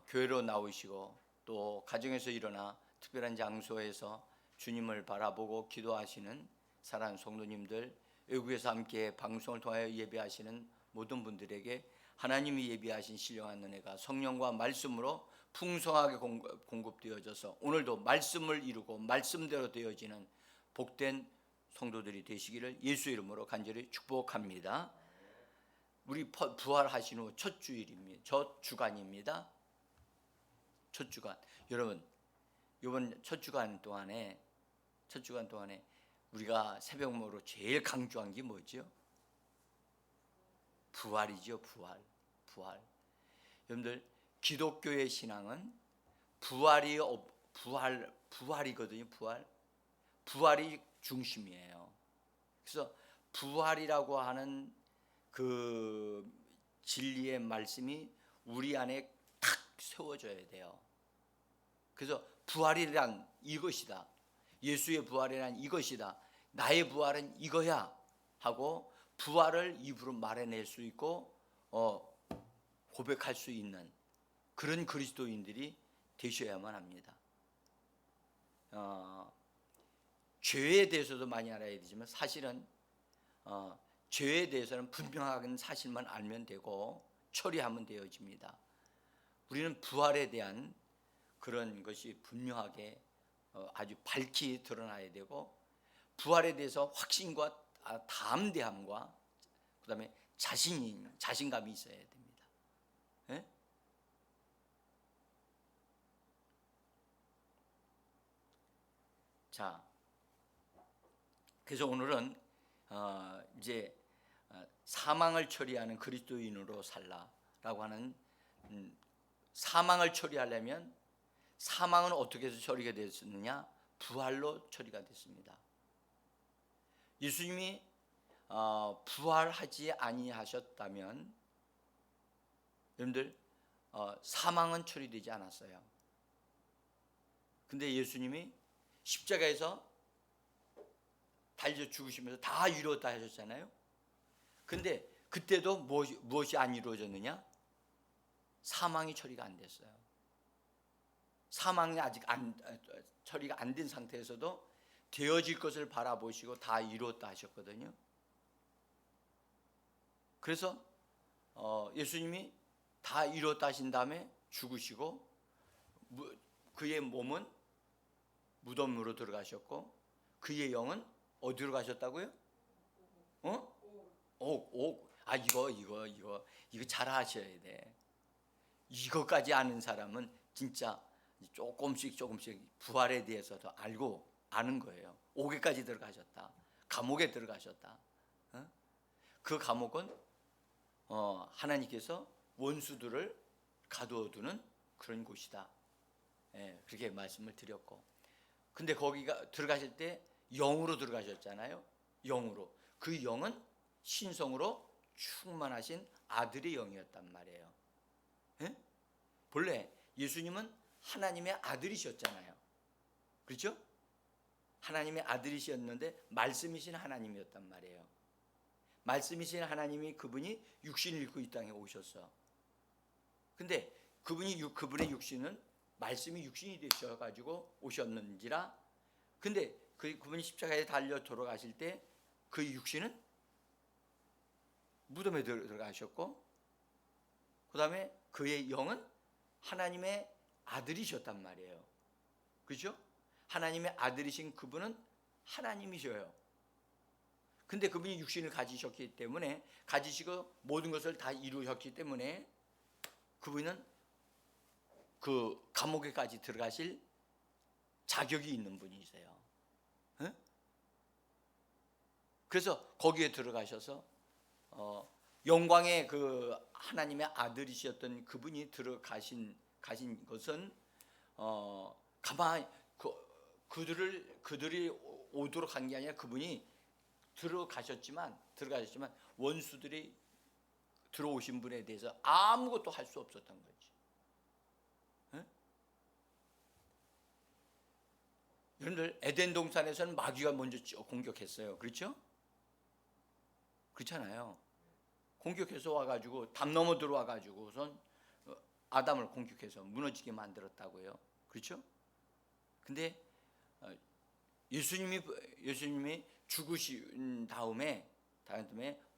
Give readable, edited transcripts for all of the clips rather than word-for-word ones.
교회로 나오시고 또 가정에서 일어나 특별한 장소에서 주님을 바라보고 기도하시는 사랑하는 성도님들, 외국에서 함께 방송을 통하여 예배하시는 모든 분들에게 하나님이 예비하신 신령한 은혜가 성령과 말씀으로 풍성하게 공급되어져서 오늘도 말씀을 이루고 말씀대로 되어지는 복된 성도들이 되시기를 예수 이름으로 간절히 축복합니다. 우리 부활하신 후 첫 주일입니다. 첫 주간입니다. 첫 주간. 여러분, 이번 첫 주간 동안에 우리가 새벽모로 제일 강조한 게 뭐죠? 부활이죠. 부활. 여러분들, 기독교의 신앙은 부활이거든요. 부활이 중심이에요. 그래서 부활이라고 하는 그 진리의 말씀이 우리 안에 탁 세워져야 돼요. 그래서 부활이란 이것이다. 예수의 부활이란 이것이다. 나의 부활은 이거야 하고 부활을 입으로 말해낼 수 있고 고백할 수 있는 그런 그리스도인들이 되셔야만 합니다. 죄에 대해서도 많이 알아야 되지만 사실은 죄에 대해서는 분명한 사실만 알면 되고 처리하면 되어집니다. 우리는 부활에 대한 그런 것이 분명하게 아주 밝히 드러나야 되고 부활에 대해서 확신과 담대함과 그 다음에 자신감이 있어야 됩니다. 네? 자, 그래서 오늘은 이제 사망을 처리하는 그리스도인으로 살라라고 하는 사망을 처리하려면 사망은 어떻게 해서 처리가 됐느냐? 부활로 처리가 됐습니다. 예수님이 부활하지 아니하셨다면 여러분들 사망은 처리되지 않았어요. 근데 예수님이 십자가에서 달려 죽으시면서 다 이루었다 하셨잖아요. 근데 그때도 무엇이 안 이루어졌느냐? 사망이 처리가 안 됐어요. 사망이 아직 처리가 안 된 상태에서도 되어질 것을 바라보시고 다 이루었다 하셨거든요. 그래서 예수님이 다 이루었다 하신 다음에 죽으시고 그의 몸은 무덤으로 들어가셨고 그의 영은 어디로 가셨다고요? 이거 잘 아셔야 돼. 이거까지 아는 사람은 진짜 조금씩 부활에 대해서도 알고 아는 거예요. 옥에까지 들어가셨다. 감옥에 들어가셨다. 그 감옥은 하나님께서 원수들을 가두어두는 그런 곳이다. 그렇게 말씀을 드렸고, 근데 거기가 들어가실 때 영으로 들어가셨잖아요. 영으로. 그 영은 신성으로 충만하신 아들의 영이었단 말이에요. 본래 예수님은 하나님의 아들이셨잖아요. 그렇죠? 하나님의 아들이셨는데 말씀이신 하나님이었단 말이에요. 말씀이신 하나님이 그분이 육신을 입고 이 땅에 오셨어. 근데 그분의 육신은 말씀이 육신이 되셔가지고 오셨는지라. 근데 그분이 십자가에 달려 돌아가실 때 그 육신은 무덤에 들어가셨고, 그 다음에 그의 영은 하나님의 아들이셨단 말이에요. 그렇죠? 하나님의 아들이신 그분은 하나님이셔요. 근데 그분이 육신을 가지시고 모든 것을 다 이루셨기 때문에 그분은 그 감옥에까지 들어가실 자격이 있는 분이세요. 그래서 거기에 들어가셔서 영광의 그 하나님의 아들이셨던 그분이 가신 것은 가만히 그들이 오도록 한 게 아니라 그분이 들어가셨지만 원수들이 들어오신 분에 대해서 아무것도 할 수 없었던 거지. 여러분들 에덴 동산에서는 마귀가 먼저 공격했어요. 그렇죠? 그렇잖아요. 공격해서 와가지고 담 넘어 들어와가지고선 아담을 공격해서 무너지게 만들었다고요. 그렇죠? 근데 예수님이 죽으신 다음에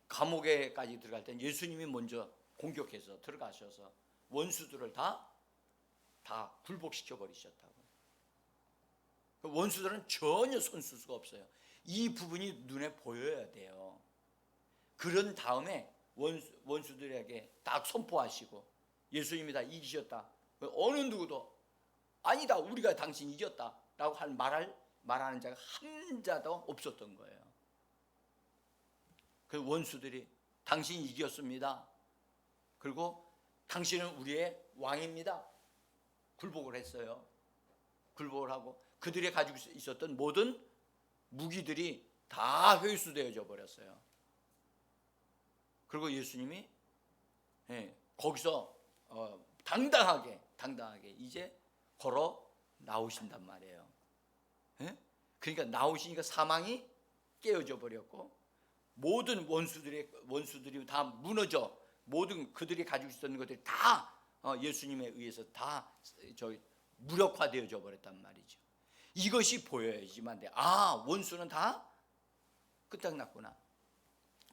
감옥에까지 들어갈 때 예수님이 먼저 공격해서 들어가셔서 원수들을 다 굴복시켜 버리셨다고. 원수들은 전혀 손쓸 수가 없어요. 이 부분이 눈에 보여야 돼요. 그런 다음에 원수들에게 딱 선포하시고 예수님이 다 이기셨다. 어느 누구도 아니다, 우리가 당신 이겼다 라고 말하는 자가 한 자도 없었던 거예요. 그 원수들이 당신이 이겼습니다. 그리고 당신은 우리의 왕입니다. 굴복을 했어요. 굴복을 하고 그들이 가지고 있었던 모든 무기들이 다 회수되어져 버렸어요. 그리고 예수님이 거기서 당당하게 이제 걸어 나오신단 말이에요. 그러니까 나오시니까 사망이 깨어져 버렸고 모든 원수들이 다 무너져, 모든 그들이 가지고 있었던 것들이 다 예수님에 의해서 다 무력화되어져 버렸단 말이죠. 이것이 보여야지만 돼. 원수는 다 끝장났구나.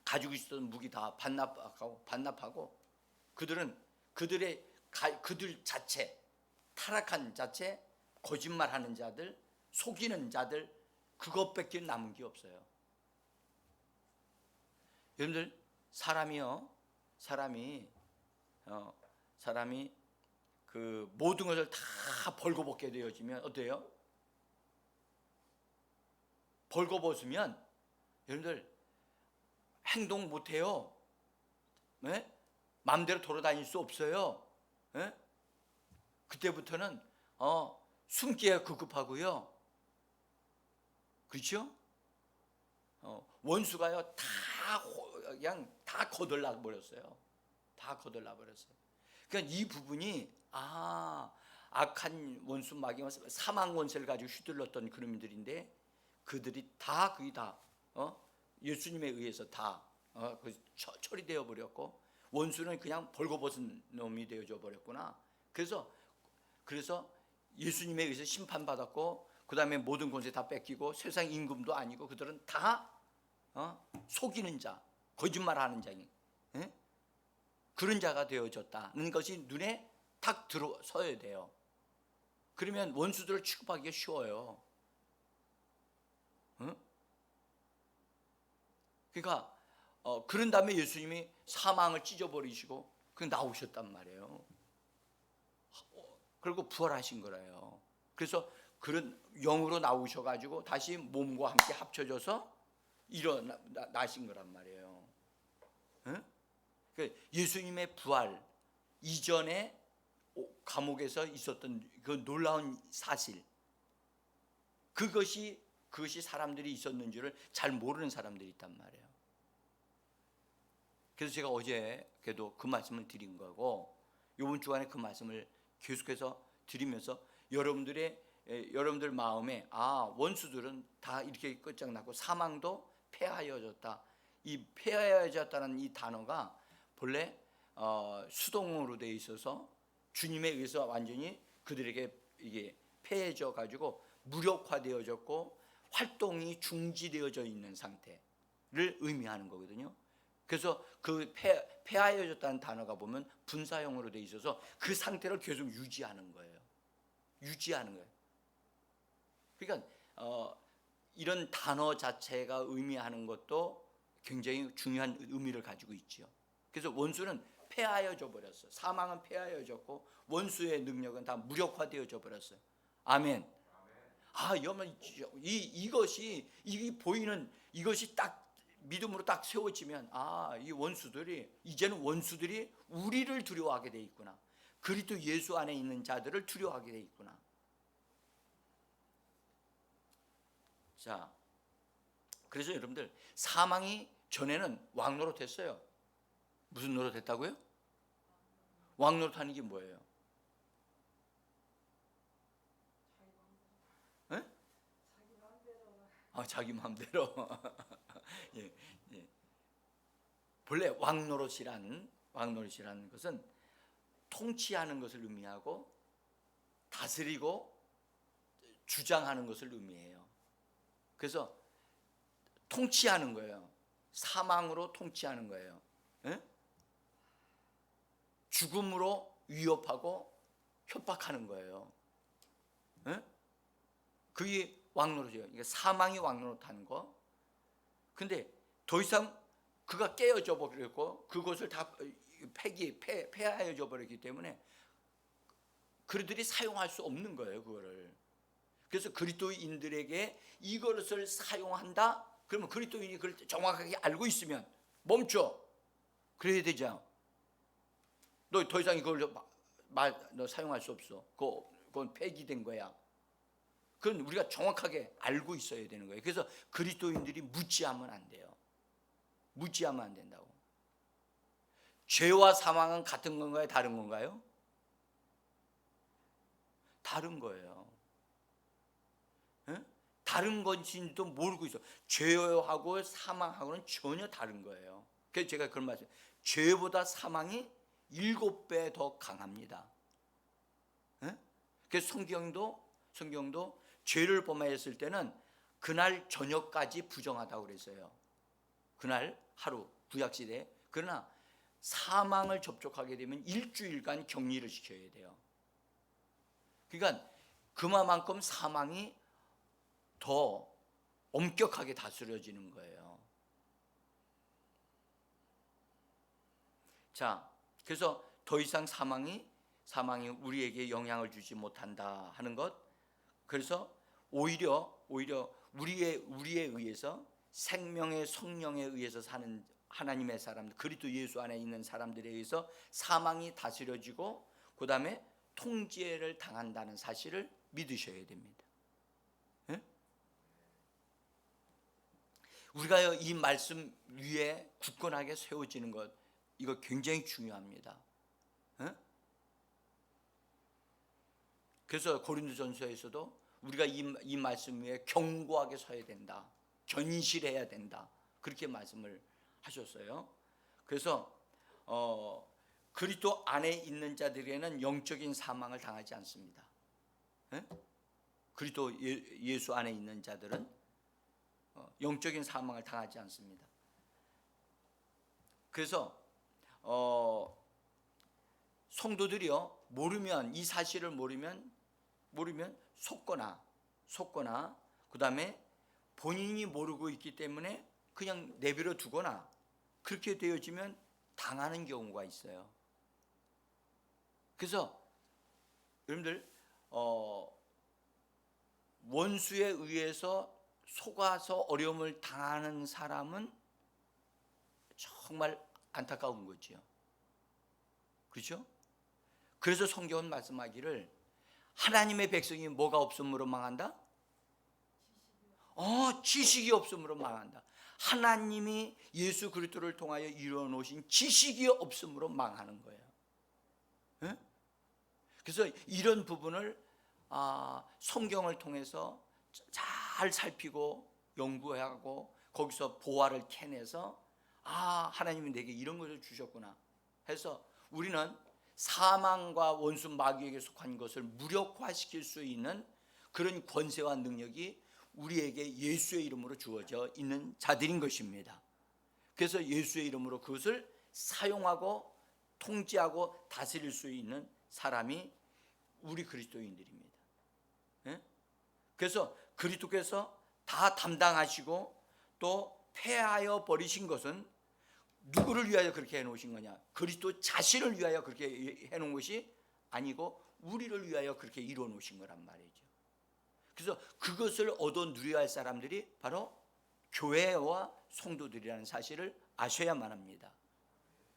가지고 있었던 무기 다 반납하고 그들 자체, 타락한 자체, 거짓말하는 자들, 속이는 자들, 그것밖에 남은 게 없어요. 여러분들, 사람이 그 모든 것을 다 벌거벗게 되어지면 어때요? 벌거벗으면 여러분들 행동 못해요. 네? 마음대로 돌아다닐 수 없어요. 네? 그때부터는 숨기가 급급하고요. 그렇죠? 원수가요 그냥 다 거덜나 버렸어요. 그러니까 이 부분이 악한 원수 마귀 사망 원수를 가지고 휘둘렀던 그놈들인데 그들이 다 예수님에 의해서 다 처리되어 버렸고 원수는 그냥 벌거벗은 놈이 되어져 버렸구나. 그래서 예수님에 의해서 심판받았고 그 다음에 모든 권세 다 뺏기고 세상 임금도 아니고 그들은 다 속이는 자, 거짓말하는 자인 그런 자가 되어졌다는 것이 눈에 탁 들어서야 돼요. 그러면 원수들을 취급하기가 쉬워요. 그러니까 그런 다음에 예수님이 사망을 찢어버리시고 나오셨단 말이에요. 그리고 부활하신 거예요. 그래서 그런 영으로 나오셔가지고 다시 몸과 함께 합쳐져서 일어나신 거란 말이에요. 예수님의 부활 이전에 감옥에서 있었던 그 놀라운 사실, 그것이 사람들이 있었는 줄을 잘 모르는 사람들이 있단 말이에요. 그래서 제가 어제도 그 말씀을 드린 거고 이번 주간에 그 말씀을 계속해서 드리면서 여러분들 마음에 원수들은 다 이렇게 끝장났고 사망도 패하여졌다. 이 패하여졌다는 이 단어가 본래 수동으로 되어 있어서 주님에 의해서 완전히 그들에게 이게 패해져 가지고 무력화되어졌고 활동이 중지되어져 있는 상태를 의미하는 거거든요. 그래서 그 패하여졌다는 단어가 보면 분사형으로 되어 있어서 그 상태를 계속 유지하는 거예요. 그러니까 이런 단어 자체가 의미하는 것도 굉장히 중요한 의미를 가지고 있죠. 그래서 원수는 패하여져 버렸어요. 사망은 패하여졌고 원수의 능력은 다 무력화되어져 버렸어요. 아멘. 여러분, 이것이 보이는 이것이 딱 믿음으로 딱 세워지면 이제는 원수들이 우리를 두려워하게 돼 있구나. 그리스도 예수 안에 있는 자들을 두려워하게 돼 있구나. 자, 그래서 여러분들 사망이 전에는 왕 노릇했어요. 무슨 노릇했다고요? 왕 노릇하는 게 뭐예요? 자기 마음대로. 예. 본래 왕 노릇이라는 것은 통치하는 것을 의미하고 다스리고 주장하는 것을 의미해요. 그래서 통치하는 거예요. 사망으로 통치하는 거예요. 에? 죽음으로 위협하고 협박하는 거예요. 에? 그게 왕노릇이에요. 그러니까 사망이 왕노릇하는 거. 근데 더 이상 그가 깨어져 버렸고 그것을 다 폐하여져 버렸기 때문에 그들이 사용할 수 없는 거예요. 그거를. 그래서 그리스도인들에게 이것을 사용한다. 그러면 그리스도인이 그걸 정확하게 알고 있으면 멈춰. 그래야 되죠. 너 더 이상 이걸 너 사용할 수 없어. 그건 폐기된 거야. 그건 우리가 정확하게 알고 있어야 되는 거예요. 그래서 그리스도인들이 무지하면 안 돼요. 무지하면 안 된다고. 죄와 사망은 같은 건가요? 다른 건가요? 다른 거예요. 에? 다른 건지도 모르고 있어. 죄하고 사망하고는 전혀 다른 거예요. 그래서 제가 그런 말씀, 죄보다 사망이 7배 더 강합니다. 에? 그래서 성경도 죄를 범하였을 때는 그날 저녁까지 부정하다고 그랬어요. 그날 하루 구약시대에. 그러나 사망을 접촉하게 되면 일주일간 격리를 시켜야 돼요. 그러니까 그만큼 사망이 더 엄격하게 다스려지는 거예요. 자, 그래서 더 이상 사망이 우리에게 영향을 주지 못한다 하는 것. 그래서 오히려 우리에 의해서 생명의 성령에 의해서 사는 하나님의 사람들, 그리스도 예수 안에 있는 사람들에 의해서 사망이 다스려지고 그 다음에 통제를 당한다는 사실을 믿으셔야 됩니다. 네? 우리가 이 말씀 위에 굳건하게 세워지는 것, 이거 굉장히 중요합니다. 네? 그래서 고린도전서에서도 우리가 이 말씀 위에 견고하게 서야 된다. 견실해야 된다. 그렇게 말씀을 하셨어요. 그래서 그리스도 안에 있는 자들에게는 영적인 사망을 당하지 않습니다. 네? 그리스도 예수 안에 있는 자들은 영적인 사망을 당하지 않습니다. 그래서 성도들이요, 모르면, 이 사실을 모르면 속거나 그 다음에 본인이 모르고 있기 때문에 그냥 내버려 두거나 그렇게 되어지면 당하는 경우가 있어요. 그래서 여러분들 원수에 의해서 속아서 어려움을 당하는 사람은 정말 안타까운 거죠. 그렇죠? 그래서 성경은 말씀하기를 하나님의 백성이 뭐가 없음으로 망한다? 지식이 없음으로 망한다. 하나님이 예수 그리스도를 통하여 이루어 놓으신 지식이 없음으로 망하는 거예요. 네? 그래서 이런 부분을 성경을 통해서 잘 살피고 연구하고 거기서 보화를 캐내서 하나님이 내게 이런 것을 주셨구나 해서 우리는 사망과 원수 마귀에게 속한 것을 무력화시킬 수 있는 그런 권세와 능력이 우리에게 예수의 이름으로 주어져 있는 자들인 것입니다. 그래서 예수의 이름으로 그것을 사용하고 통제하고 다스릴 수 있는 사람이 우리 그리스도인들입니다. 네? 그래서 그리스도께서 다 담당하시고 또 폐하여 버리신 것은 누구를 위하여 그렇게 해놓으신 거냐? 그리스도 자신을 위하여 그렇게 해놓은 것이 아니고 우리를 위하여 그렇게 이루어 놓으신 거란 말이죠. 그래서 그것을 얻어 누려야 할 사람들이 바로 교회와 성도들이라는 사실을 아셔야만 합니다.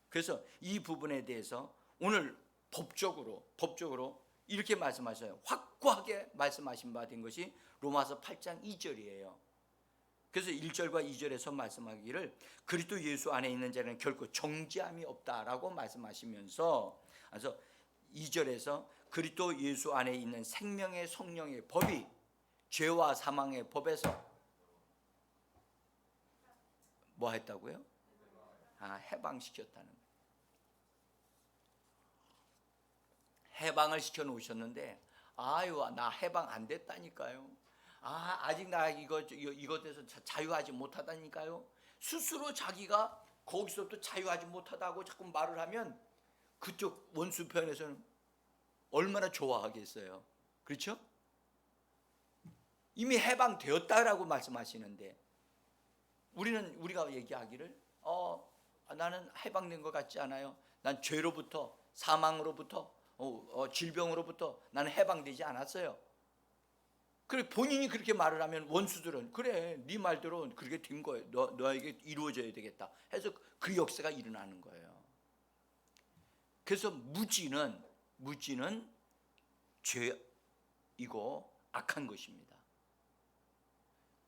그래서 이 부분에 대해서 오늘 법적으로 이렇게 말씀하셔요. 확고하게 말씀하신 바 된 것이 로마서 8장 2절이에요. 그래서 1절과 2절에서 말씀하기를 그리스도 예수 안에 있는 자는 결코 정죄함이 없다라고 말씀하시면서, 그래서 2절에서 그리스도 예수 안에 있는 생명의 성령의 법이 죄와 사망의 법에서 뭐 했다고요? 해방시켰다는 거예요. 해방을 시켜 놓으셨는데 아유 나 해방 안 됐다니까요. 아직 나 이것에서 자유하지 못하다니까요. 스스로 자기가 거기서부터 자유하지 못하다고 자꾸 말을 하면 그쪽 원수 편에서는 얼마나 좋아하겠어요. 그렇죠? 이미 해방되었다라고 말씀하시는데 우리가 얘기하기를 나는 해방된 것 같지 않아요. 난 죄로부터 사망으로부터 질병으로부터 나는 해방되지 않았어요. 그래 본인이 그렇게 말을 하면 원수들은 그래 네 말대로 그렇게 된 거예요. 너에게 이루어져야 되겠다 해서 그 역사가 일어나는 거예요. 그래서 무지는 죄이고 악한 것입니다.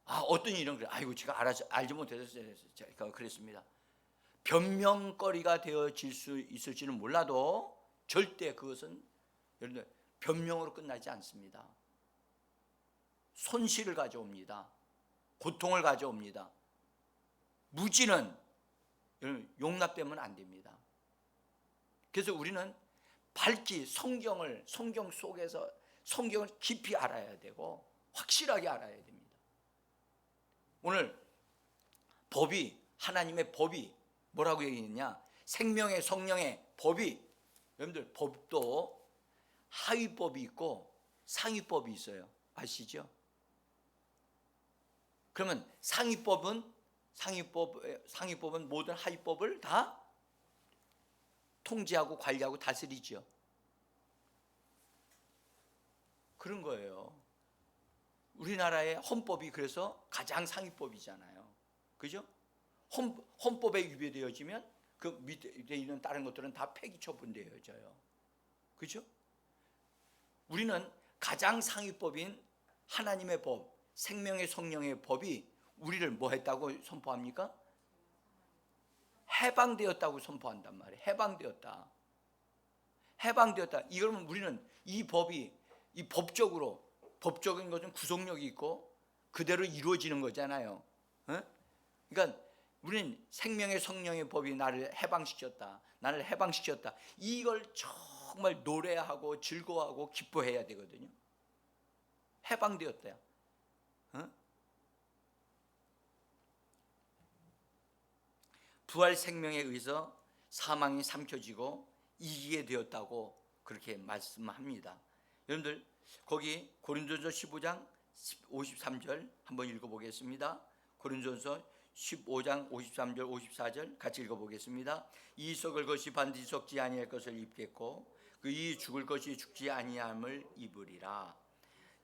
어떤 일은 그래. 아이고 제가 알지 못해서 제가 그랬습니다. 변명거리가 되어질 수 있을지는 몰라도 절대 그것은 여러분들 변명으로 끝나지 않습니다. 손실을 가져옵니다. 고통을 가져옵니다. 무지는 여러분 용납되면 안 됩니다. 그래서 우리는 밝히 성경 속에서 성경을 깊이 알아야 되고 확실하게 알아야 됩니다. 오늘 하나님의 법이 뭐라고 얘기했냐? 생명의 성령의 법이 여러분들 법도 하위법이 있고 상위법이 있어요. 아시죠? 그러면 상위법은 모든 하위법을 다 통제하고 관리하고 다스리죠. 그런 거예요. 우리나라의 헌법이 그래서 가장 상위법이잖아요. 그죠? 헌법에 위배되어지면 그 밑에 있는 다른 것들은 다 폐기 처분되어져요. 그죠? 우리는 가장 상위법인 하나님의 법, 생명의 성령의 법이 우리를 뭐 했다고 선포합니까? 해방되었다고 선포한단 말이에요. 해방되었다. 이러면 우리는 이 법이 법적인 것은 구속력이 있고 그대로 이루어지는 거잖아요. 그러니까 우리는 생명의 성령의 법이 나를 해방시켰다. 이걸 정말 노래하고 즐거워하고 기뻐해야 되거든요. 해방되었다. 부활 생명에 의해서 사망이 삼켜지고 이기게 되었다고 그렇게 말씀합니다. 여러분들 거기 고린도전서 15장 53절 한번 읽어보겠습니다. 고린도전서 15장 53절 54절 같이 읽어보겠습니다. 이 썩을 것이 반드시 썩지 아니할 것을 입겠고 그 이 죽을 것이 죽지 아니함을 입으리라.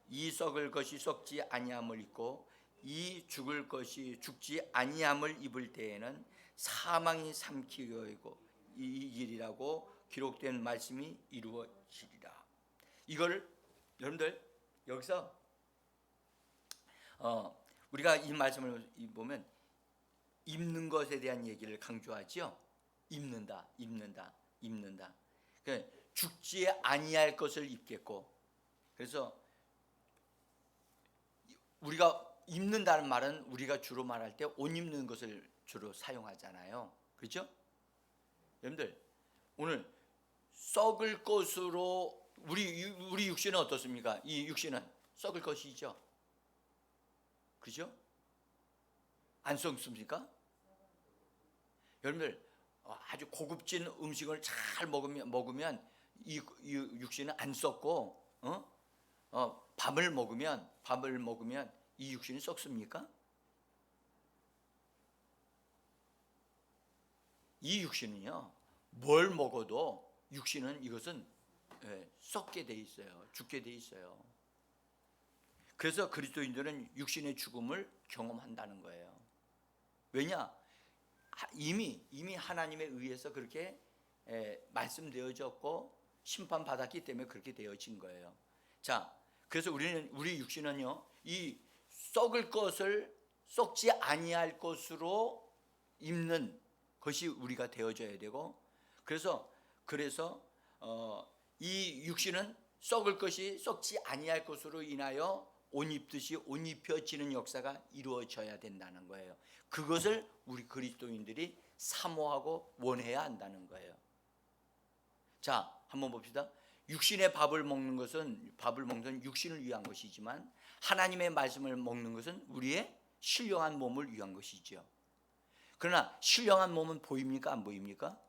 이 썩을 것이 썩지 아니함을 입고 이 죽을 것이 죽지 아니함을 입을 때에는 사망이 삼키고 이기리라고 기록된 말씀이 이루어지리라. 이걸 여러분들 여기서 우리가 이 말씀을 보면 입는 것에 대한 얘기를 강조하죠. 입는다. 그러니까 죽지 아니할 것을 입겠고, 그래서 우리가 입는다는 말은 우리가 주로 말할 때 옷 입는 것을 주로 사용하잖아요. 그렇죠? 여러분들 오늘 썩을 것으로 우리 육신은 어떻습니까? 이 육신은 썩을 것이죠. 그죠? 안 썩습니까? 여러분들 아주 고급진 음식을 잘 먹으면 이 육신은 안 썩고 밥을 먹으면 이 육신이 썩습니까? 이 육신은요 뭘 먹어도 육신은 이것은 썩게 돼 있어요. 죽게 돼 있어요. 그래서 그리스도인들은 육신의 죽음을 경험한다는 거예요. 왜냐? 이미 하나님에 의해서 그렇게 말씀되어졌고 심판받았기 때문에 그렇게 되어진 거예요. 자, 그래서 우리 육신은요 이 썩을 것을 썩지 아니할 것으로 입는 것이 우리가 되어져야 되고, 그래서 이 육신은 썩을 것이 썩지 아니할 것으로 인하여 옷 입듯이 옷 입혀지는 역사가 이루어져야 된다는 거예요. 그것을 우리 그리스도인들이 사모하고 원해야 한다는 거예요. 자, 한번 봅시다. 육신의 밥을 먹는 것은 육신을 위한 것이지만 하나님의 말씀을 먹는 것은 우리의 신령한 몸을 위한 것이죠. 그러나 신령한 몸은 보입니까? 안 보입니까?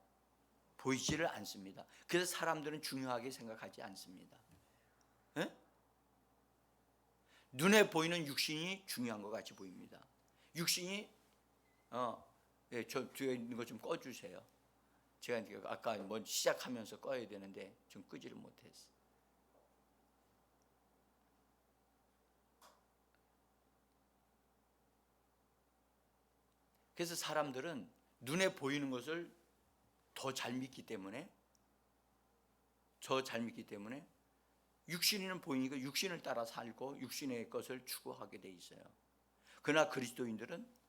보이지를 않습니다. 그래서 사람들은 중요하게 생각하지 않습니다. 에? 눈에 보이는 육신이 중요한 것 같이 보입니다. 육신이 예, 저 뒤에 있는 거 좀 꺼주세요. 제가 아까 뭐 시작하면서 꺼야 되는데 좀 끄지를 못했어. 그래서 사람들은 눈에 보이는 것을 더 잘 믿기 때문에 육신은 보이니까 육신을 따라 살고 육신의 것을 추구하게 돼 있어요. 그러나 그리스도인들은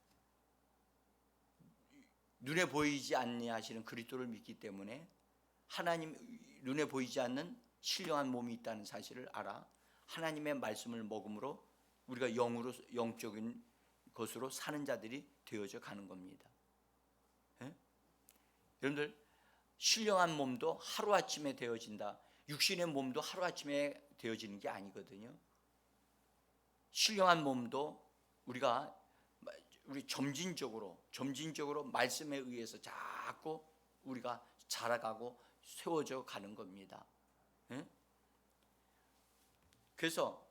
눈에 보이지 아니하시는 그리스도를 믿기 때문에 하나님 눈에 보이지 않는 신령한 몸이 있다는 사실을 알아 하나님의 말씀을 먹음으로 우리가 영적인 것으로 사는 자들이 되어져 가는 겁니다. 예? 여러분들 신령한 몸도 하루아침에 되어진다. 육신의 몸도 하루아침에 되어지는 게 아니거든요. 신령한 몸도 우리 점진적으로 말씀에 의해서 자꾸 우리가 자라가고 세워져 가는 겁니다. 예? 그래서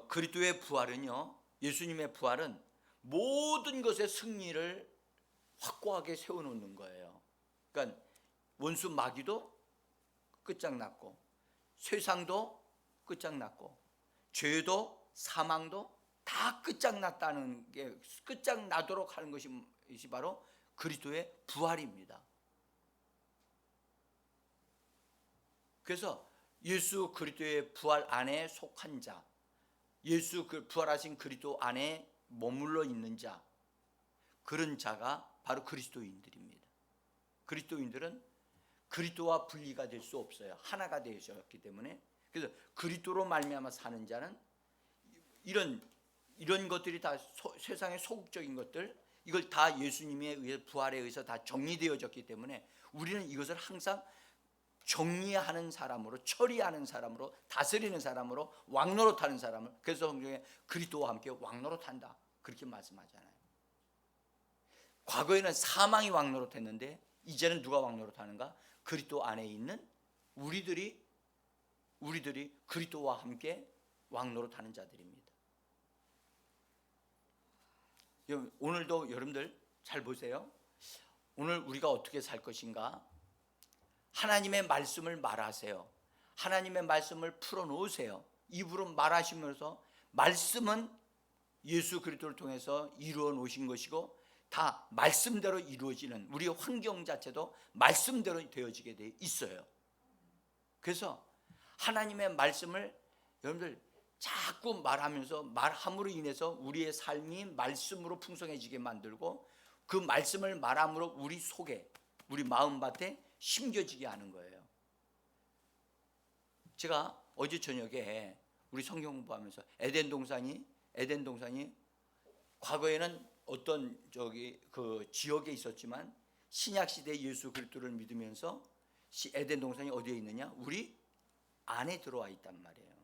그리스도의 부활은요, 예수님의 부활은 모든 것의 승리를 확고하게 세워놓는 거예요. 그러니까 원수 마귀도 끝장났고 세상도 끝장났고 죄도 사망도 다 끝장났다는 게 끝장나도록 하는 것이 바로 그리스도의 부활입니다. 그래서 예수 그리스도의 부활 안에 속한 자, 예수 부활하신 그리스도 안에 머물러 있는 자, 그런 자가 바로 그리스도인들입니다. 그리스도인들은 그리스도와 분리가 될 수 없어요. 하나가 되셨기 때문에. 그래서 그리스도로 말미암아 사는 자는 이런 것들이 다 세상의 소극적인 것들, 이걸 다 예수님에 의해 부활에 의해서 다 정리되어졌기 때문에 우리는 이것을 항상 정리하는 사람으로, 처리하는 사람으로, 다스리는 사람으로, 왕노릇하는 사람을, 그래서 성경에 그리스도와 함께 왕노릇한다 그렇게 말씀하잖아요. 과거에는 사망이 왕노릇했는데 이제는 누가 왕노릇하는가? 그리스도 안에 있는 우리들이 그리스도와 함께 왕노릇하는 자들입니다. 오늘도 여러분들 잘 보세요. 오늘 우리가 어떻게 살 것인가? 하나님의 말씀을 말하세요. 하나님의 말씀을 풀어놓으세요. 입으로 말하시면서 말씀은 예수 그리스도를 통해서 이루어 놓으신 것이고 다 말씀대로 이루어지는 우리의 환경 자체도 말씀대로 되어지게 돼 있어요. 그래서 하나님의 말씀을 여러분들 자꾸 말함으로 인해서 우리의 삶이 말씀으로 풍성해지게 만들고 그 말씀을 말함으로 우리 속에 우리 마음밭에 심겨지게 하는 거예요. 제가 어제 저녁에 우리 성경 공부하면서 에덴 동산이 과거에는 어떤 그 지역에 있었지만 신약 시대 예수 그리스도를 믿으면서 에덴 동산이 어디에 있느냐? 우리 안에 들어와 있단 말이에요.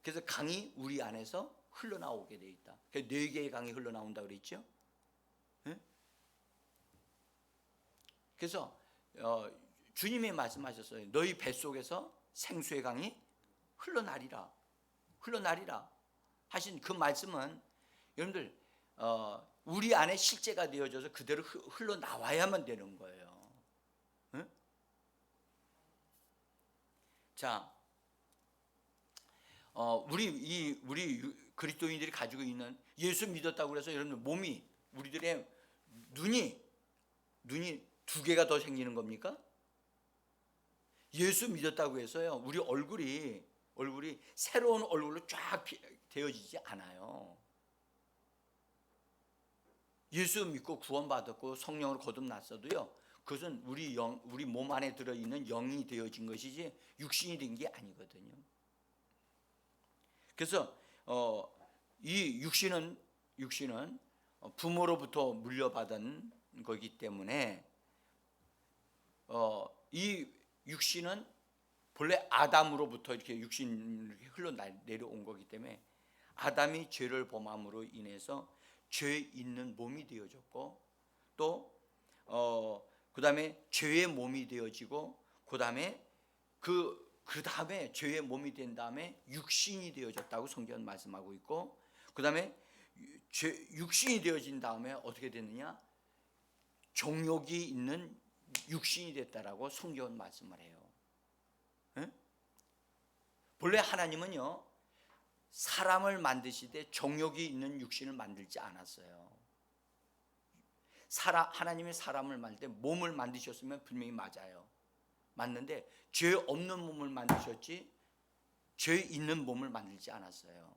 그래서 강이 우리 안에서 흘러나오게 돼 있다. 그래서 4개의 강이 흘러나온다 그랬죠. 네? 그래서 주님이 말씀하셨어요. 너희 뱃속에서 생수의 강이 흘러나리라 하신 그 말씀은 여러분들 우리 안에 실제가 되어져서 그대로 흘러나와야만 되는 거예요. 네? 자, 우리 그리스도인들이 가지고 있는 예수 믿었다고 해서 여러분 몸이 우리들의 눈이 2개가 더 생기는 겁니까? 예수 믿었다고 해서요 우리 얼굴이 새로운 얼굴로 쫙 되어지지 않아요. 예수 믿고 구원받았고 성령으로 거듭났어도요 그것은 우리 몸 안에 들어있는 영이 되어진 것이지 육신이 된 게 아니거든요. 그래서 이 육신은 부모로부터 물려받은 거기 때문에 이 육신은 본래 아담으로부터 이렇게 육신이 이렇게 흘러 내려온 거기 때문에 아담이 죄를 범함으로 인해서 죄 있는 몸이 되어졌고 또 그다음에 죄의 몸이 되어지고 그다음에 그다음에 죄의 몸이 된 다음에 육신이 되어졌다고 성경은 말씀하고 있고 그다음에 육신이 되어진 다음에 어떻게 됐느냐? 정욕이 있는 육신이 됐다라고 성경은 말씀을 해요. 응? 본래 하나님은요 사람을 만드시되 정욕이 있는 육신을 만들지 않았어요. 하나님이 사람을 만들 때 몸을 만드셨으면 분명히 맞아요. 맞는데 죄 없는 몸을 만드셨지 죄 있는 몸을 만들지 않았어요.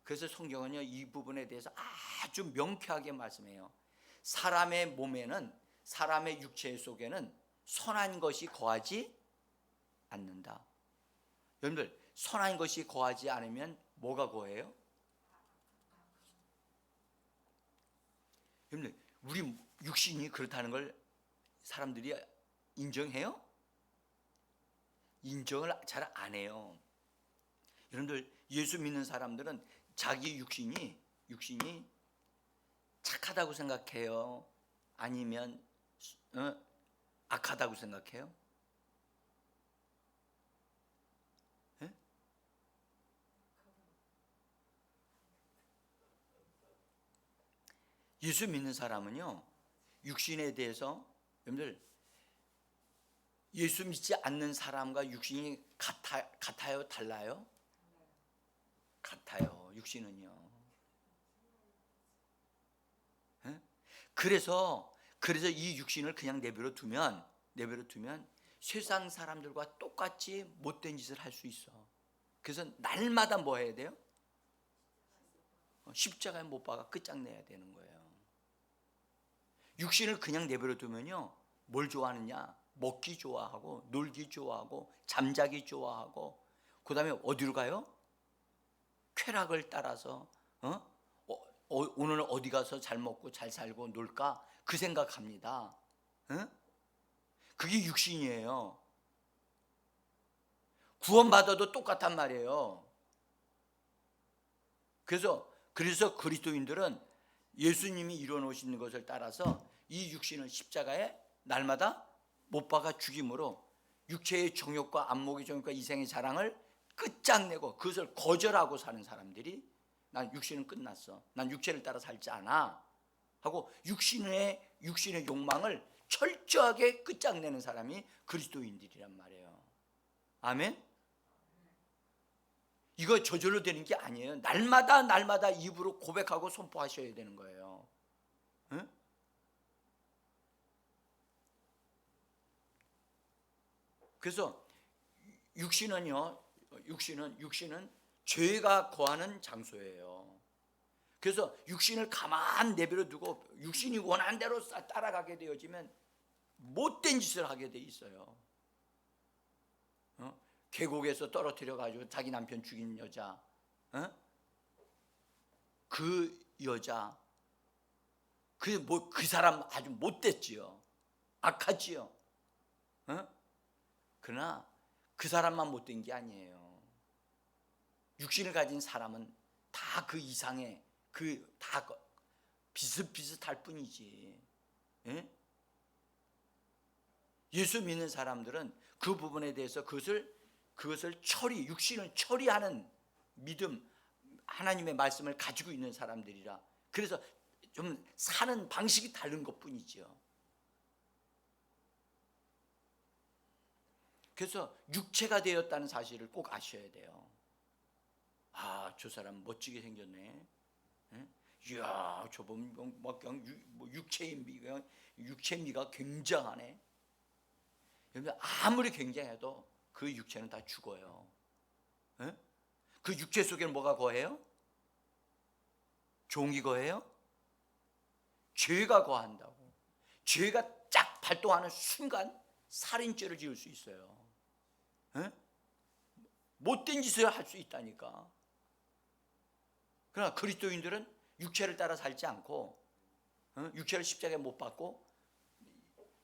그래서 성경은요 이 부분에 대해서 아주 명쾌하게 말씀해요. 사람의 몸에는, 사람의 육체 속에는 선한 것이 거하지 않는다. 여러분들 선한 것이 거하지 않으면 뭐가 거해요? 여러분들 우리 육신이 그렇다는 걸 사람들이 인정해요? 인정을 잘 안 해요. 여러분들 예수 믿는 사람들은 자기 육신이 착하다고 생각해요? 아니면 악하다고 생각해요? 네? 예수 믿는 사람은요 육신에 대해서 여러분들 예수 믿지 않는 사람과 육신이 같아요? 달라요? 같아요. 육신은요. 그래서 이 육신을 그냥 내버려 두면 세상 사람들과 똑같이 못된 짓을 할 수 있어. 그래서 날마다 뭐 해야 돼요? 십자가에 못 박아 끝장내야 되는 거예요. 육신을 그냥 내버려 두면요 뭘 좋아하느냐? 먹기 좋아하고 놀기 좋아하고 잠자기 좋아하고 그 다음에 어디로 가요? 쾌락을 따라서 오늘 어디 가서 잘 먹고 잘 살고 놀까? 그 생각합니다. 그게 육신이에요. 구원받아도 똑같단 말이에요. 그래서 그리스도인들은 예수님이 이뤄놓으신 것을 따라서 이 육신을 십자가에 날마다 못 박아 죽임으로 육체의 정욕과 안목의 정욕과 이생의 자랑을 끝장내고 그것을 거절하고 사는 사람들이 난 육신은 끝났어, 난 육체를 따라 살지 않아 하고 육신의 욕망을 철저하게 끝장내는 사람이 그리스도인들이란 말이에요. 아멘? 이거 저절로 되는 게 아니에요. 날마다 입으로 고백하고 선포하셔야 되는 거예요. 응? 그래서 육신은 죄가 거하는 장소예요. 그래서 육신을 가만 내버려 두고 육신이 원하는 대로 따라가게 되어지면 못된 짓을 하게 돼 있어요. 계곡에서 떨어뜨려 가지고 자기 남편 죽인 여자, 그 여자, 그 사람 아주 못됐지요. 악하지요. 그러나 그 사람만 못된 게 아니에요. 육신을 가진 사람은 다 그 이상의 다 비슷비슷할 뿐이지. 예수 믿는 사람들은 그 부분에 대해서 그것을 육신을 처리하는 믿음, 하나님의 말씀을 가지고 있는 사람들이라. 그래서 좀 사는 방식이 다른 것뿐이죠. 그래서 육체가 되었다는 사실을 꼭 아셔야 돼요. 아, 저 사람 멋지게 생겼네. 이야, 저분 육체미가 굉장하네. 여러분 아무리 굉장해도 그 육체는 다 죽어요. 그 육체 속에는 뭐가 거해요? 종이 거해요? 죄가 거한다고. 죄가 쫙 발동하는 순간 살인죄를 지을 수 있어요. 못된 짓을 할 수 있다니까. 그러나 그리스도인들은 육체를 따라 살지 않고 육체를 십자가에 못 박고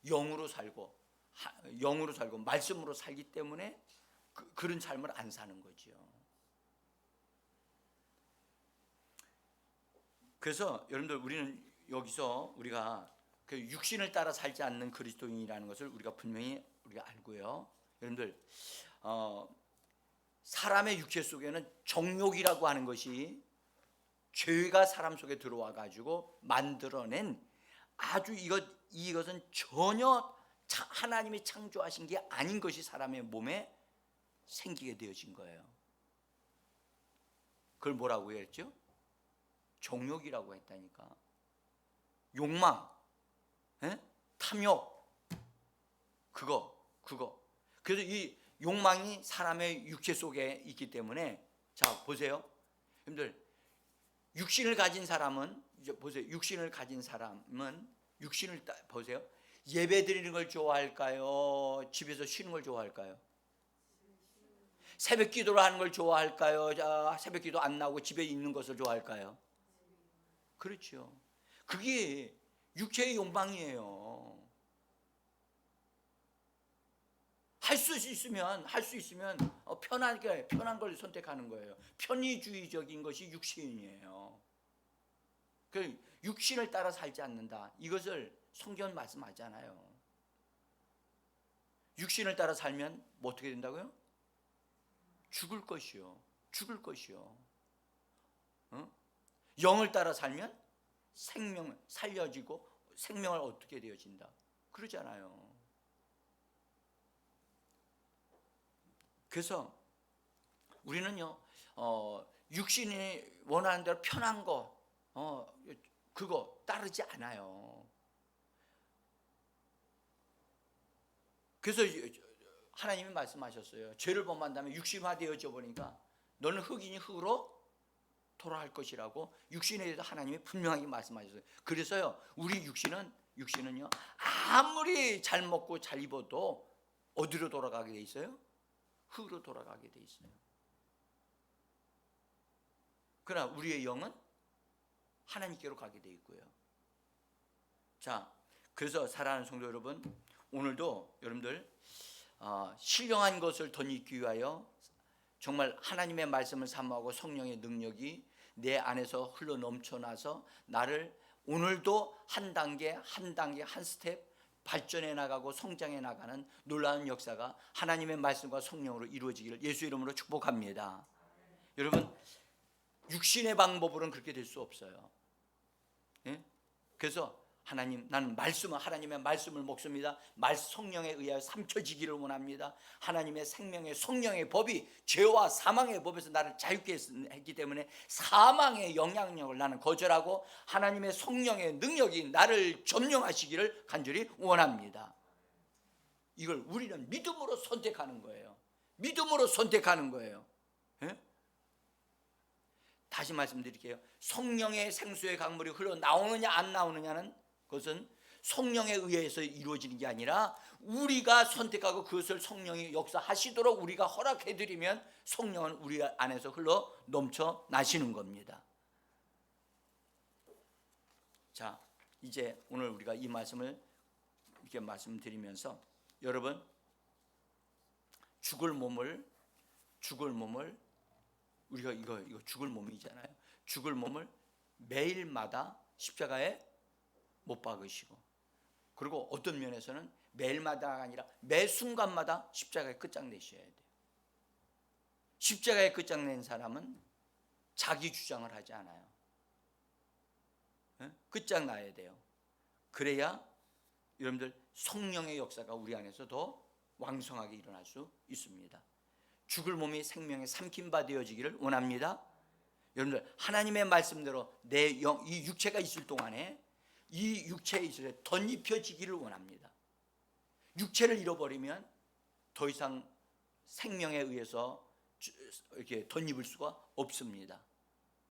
영으로 살고 영으로 살고 말씀으로 살기 때문에 그런 삶을 안 사는 거죠. 그래서 여러분들 우리는 여기서 우리가 그 육신을 따라 살지 않는 그리스도인이라는 것을 우리가 분명히 우리가 알고요. 여러분들 사람의 육체 속에는 정욕이라고 하는 것이 죄가 사람 속에 들어와 가지고 만들어낸 아주 이것은 전혀 하나님이 창조하신 게 아닌 것이 사람의 몸에 생기게 되어진 거예요. 그걸 뭐라고 했죠? 정욕이라고 했다니까. 욕망, 탐욕, 그거. 그래서 이 욕망이 사람의 육체 속에 있기 때문에, 자 보세요, 여러분들. 육신을 가진 사람은 이제 보세요. 육신을 가진 사람은 육신을 보세요. 예배 드리는 걸 좋아할까요? 집에서 쉬는 걸 좋아할까요? 새벽 기도를 하는 걸 좋아할까요? 새벽 기도 안 나오고 집에 있는 것을 좋아할까요? 그렇죠. 그게 육체의 욕망이에요. 할 수 있으면 편한 걸 선택하는 거예요. 편의주의적인 것이 육신이에요. 그 육신을 따라 살지 않는다. 이것을 성경은 말씀하잖아요. 육신을 따라 살면 뭐 어떻게 된다고요? 죽을 것이요. 영을 따라 살면 생명 살려지고 생명을 얻게 되어진다. 그러잖아요. 그래서 우리는요, 육신이 원하는 대로 편한 거, 그거 따르지 않아요. 그래서 하나님이 말씀하셨어요. 죄를 범한다면 육신화되어져 보니까 너는 흙이니 흙으로 돌아갈 것이라고 육신에 대해서 하나님이 분명하게 말씀하셨어요. 그래서요, 우리 육신은요, 아무리 잘 먹고 잘 입어도 어디로 돌아가게 돼 있어요? 흙으로 돌아가게 돼 있어요. 그러나 우리의 영은 하나님께로 가게 돼 있고요. 자, 그래서 사랑하는 성도 여러분, 오늘도 여러분들 신령한 것을 덧입기 위하여 정말 하나님의 말씀을 사모하고 성령의 능력이 내 안에서 흘러 넘쳐나서 나를 오늘도 한 단계 한 스텝 발전해 나가고 성장해 나가는 놀라운 역사가 하나님의 말씀과 성령으로 이루어지기를 예수 이름으로 축복합니다. 여러분, 육신의 방법으로는 그렇게 될 수 없어요. 그래서 하나님, 나는 하나님의 말씀을 먹습니다. 성령에 의하여 삼켜지기를 원합니다. 하나님의 생명의 성령의 법이 죄와 사망의 법에서 나를 자유케 했기 때문에 사망의 영향력을 나는 거절하고 하나님의 성령의 능력이 나를 점령하시기를 간절히 원합니다. 이걸 우리는 믿음으로 선택하는 거예요. 다시 말씀드릴게요. 성령의 생수의 강물이 흘러나오느냐 안 나오느냐는 그것은 성령에 의해서 이루어지는 게 아니라 우리가 선택하고 그것을 성령이 역사하시도록 우리가 허락해드리면 성령은 우리 안에서 흘러 넘쳐나시는 겁니다. 자, 이제 오늘 우리가 이 말씀을 이렇게 말씀드리면서 여러분, 죽을 몸을 우리가 이거 죽을 몸이잖아요. 죽을 몸을 매일마다 십자가에 못 박으시고, 그리고 어떤 면에서는 매일마다가 아니라 매 순간마다 십자가에 끝장내셔야 돼요. 십자가에 끝장낸 사람은 자기 주장을 하지 않아요. 끝장나야 돼요. 그래야 여러분들 성령의 역사가 우리 안에서 더 왕성하게 일어날 수 있습니다. 죽을 몸이 생명의 삼킴바 되어지기를 원합니다. 여러분들, 하나님의 말씀대로 내 영, 이 육체가 있을 동안에 이 육체에 있을 때 덧입혀지기를 원합니다. 육체를 잃어버리면 더 이상 생명에 의해서 이렇게 덧입을 수가 없습니다.